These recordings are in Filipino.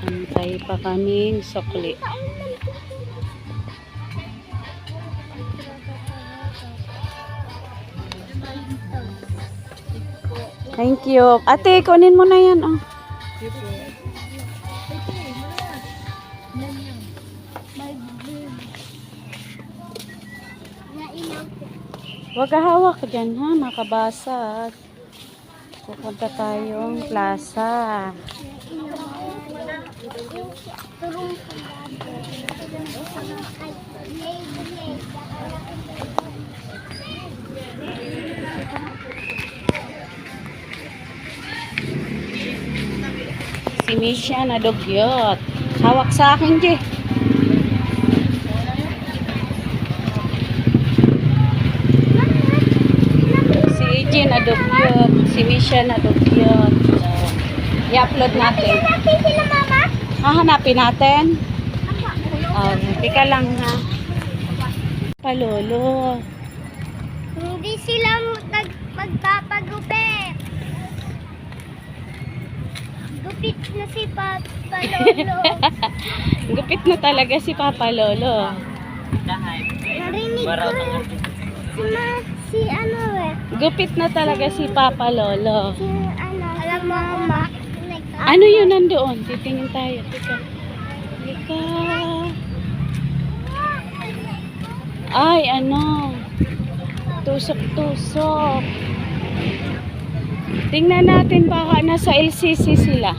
Antay pa kaming sukli. Thank you. Ate, kunin mo na yan. Oh. Huwag hawak dyan ha, makabasag. Pupunta tayong plaza. Si Misha na dugyot. Hawak sa akin, Je. Si Eji na dugyot. Si Misha na dugyot. So, i-upload natin. Hahanapin natin. Tika lang ha. Palolo. Hindi sila magpapagupit. Gupit na si Papa Lolo. Gupit na talaga si Papa Lolo. Narinig ko si ano eh. Gupit na talaga si Papa Lolo. Si ano. Alam mo, Mama. Ano yun nandoon? Titingin tayo. Tika. Tika. Ay, ano. Tusok-tusok. Tingnan natin baka nasa LCC sila.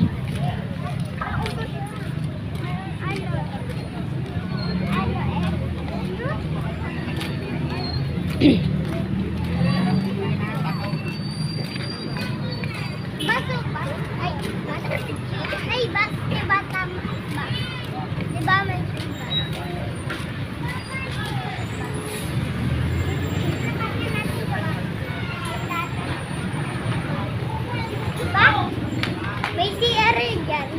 May CR dyan.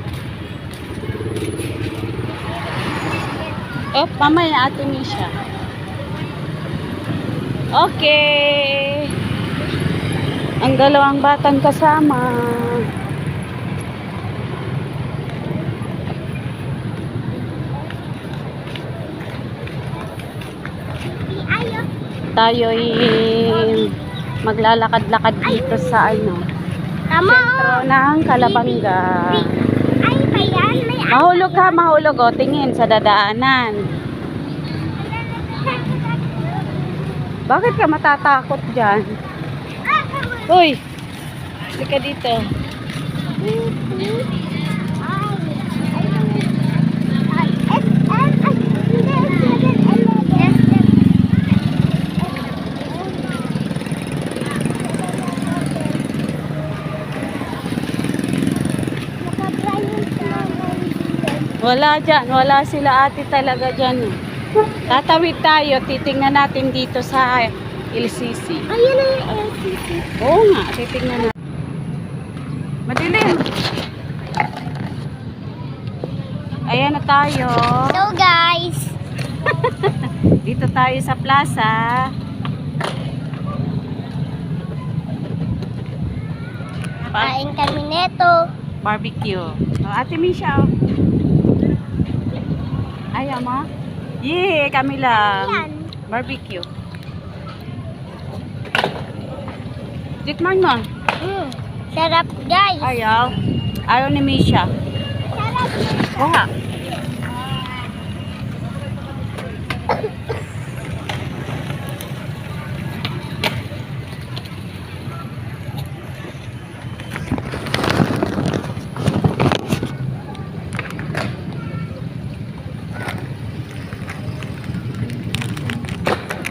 Oh, mamaya Ate Misha. Okay. Ang dalawang batang kasama. Ayo. Tayo'y maglalakad-lakad dito sa ano. Tama. Sentro ng Calabanga. Ay, pa yan. May Mahulog ka, mahulog. O, tingin sa dadaanan. Bakit ka matatakot dyan? Uy, hindi ka dito. Wala dyan, wala sila ate talaga dyan. Tatawid tayo, titingnan natin dito sa LCC. Ayun na yung LCC. Oo nga, titingnan natin. Madilim. Ayan na tayo. So guys, Dito tayo sa plaza. kain kami neto. Barbecue. Oh, Ate Misha. Oh. Ayaw mo? Yeah, kami lang. Yan. Barbecue. Tikman mo. Sarap guys. Ayaw. Ayaw ni Misha. Sarap. Oo nga.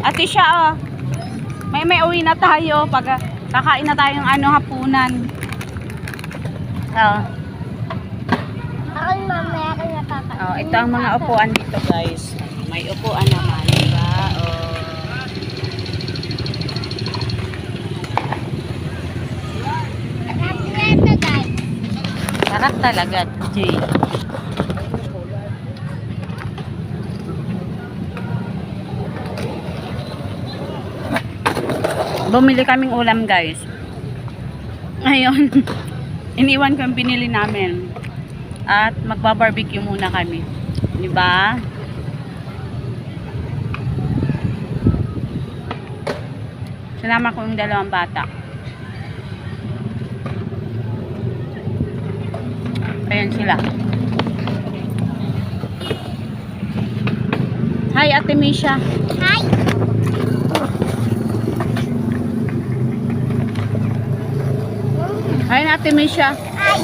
Ate siya, oh. May uwi na tayo pag kakain na tayong ano hapunan. Oh. Ako mamaya ako nakakain. Oh, ito ang mga upuan dito, guys. May upuan naman, diba? Oh. Sarap neto guys. Sarap talaga, Jay. Bumili kaming ulam, guys. Ngayon, iniwan ko yung binili namin. At magba-barbecue muna kami. Di ba? Salamat ko yung dalawang bata. Ayan sila. Hi, Ate Misha. Hi! Hi, Ate Misha. Hi!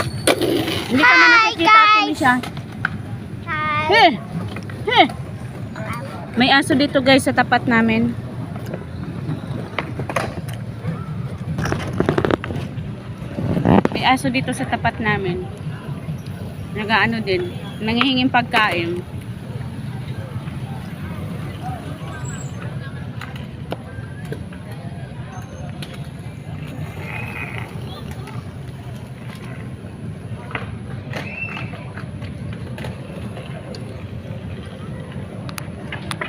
Hindi ka na nakikita, Ate guys. Misha. Hi! He! He! May aso dito guys sa tapat namin. May aso dito sa tapat namin. Nagaano din. Nangihinging pagkain.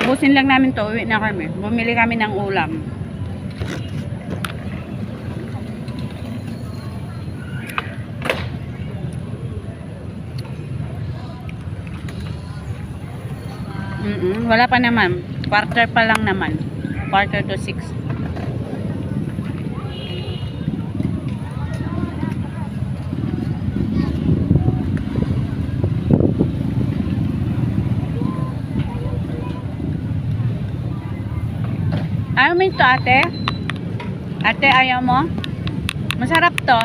Ubusin lang namin to, uwi na kami. Bumili kami ng ulam. Wala pa naman. Quarter pa lang naman. Quarter to 6. Ayaw mo ito, ate? Ate, ayaw mo? Masarap to.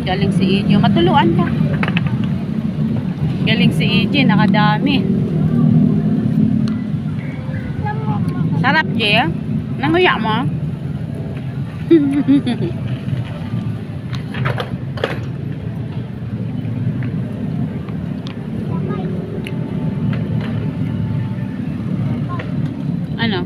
Galing si Eji. Matuluan ka. Galing si Eji. Nakadami. Sarap, Je. Nanguya mo? Ano?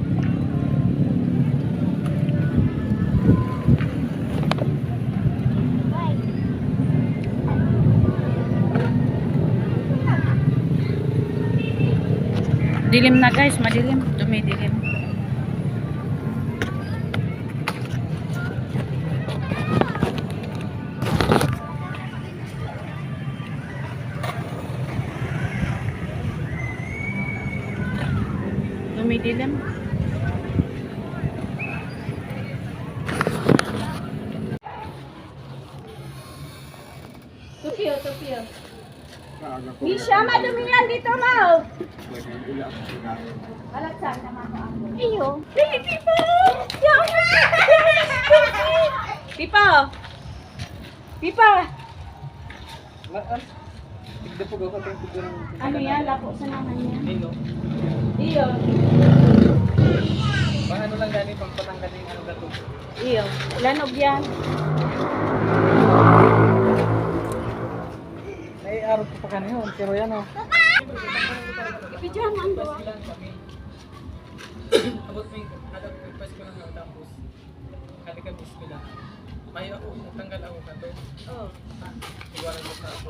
Dilim na guys, madilim. Dumidilim. Dumidilim. Tupiyo. Misha, madumi yan dito, Mau. Alatsan naman ko ako. Ayo! Pipa! Pipa! Pipa! Ano yan? Lapo sa naman yan? Iyo. Paano lang gani pang patanggalin ang gato? Iyo. Lanog yan. May araw ko pa kanyo, pero yan o. Ipidyan mo ang gawa. Abot mo yung request ko lang tapos kalikabis ko lang. May ako, tanggal ako na to. Oh. Iwanan mo sa ako.